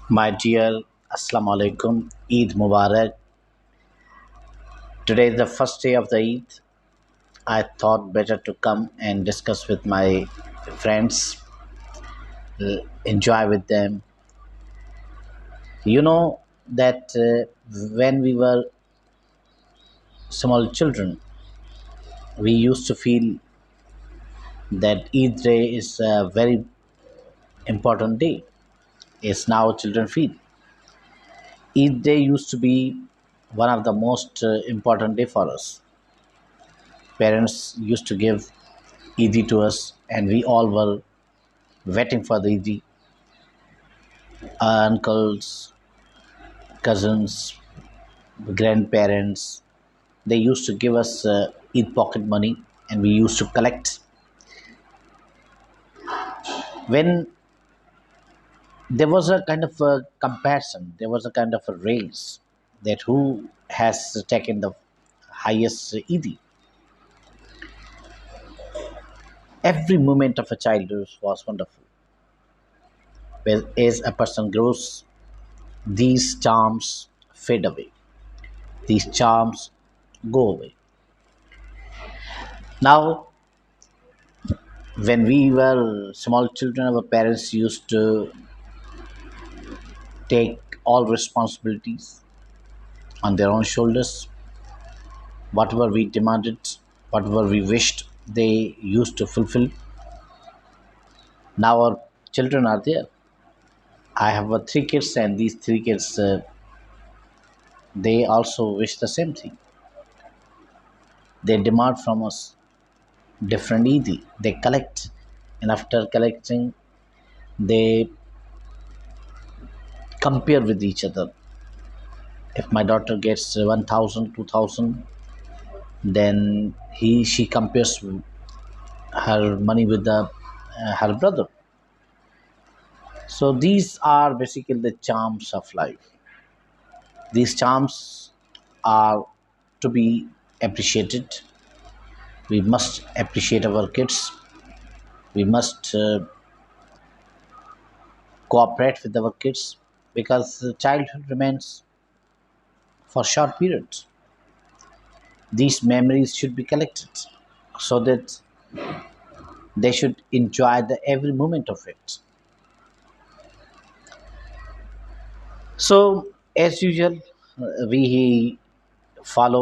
My dear, Assalamu alaikum, Eid Mubarak. Today is the first day of the Eid. I thought better to come and discuss with my friends, enjoy with them. You know that when we were small children, we used to feel that Eid day is a very important day. It's now children feel. Eid day used to be one of the most important day for us. Parents used to give Eid to us, and we all were waiting for the Eid. Our uncles, cousins, grandparents, they used to give us Eid pocket money, and we used to collect. When there was a kind of a comparison, there was a kind of a race that who has taken the highest Eid. Every moment of a childhood was wonderful. As a person grows, these charms fade away. These charms go away. Now, when we were small children, our parents used to take all responsibilities on their own shoulders. Whatever we demanded, whatever we wished, they used to fulfill. Now our children are there. I have three kids, and these three kids, they also wish the same thing. They demand from us different Eid. They collect, and after collecting, they compare with each other. If my daughter gets 1,000, 2,000, then she compares her money with her brother. So these are basically the charms of life. These charms are to be appreciated. We must appreciate our kids. We must cooperate with our kids, because childhood remains for short periods. These memories should be collected so that they should enjoy the every moment of it. So, as usual, we follow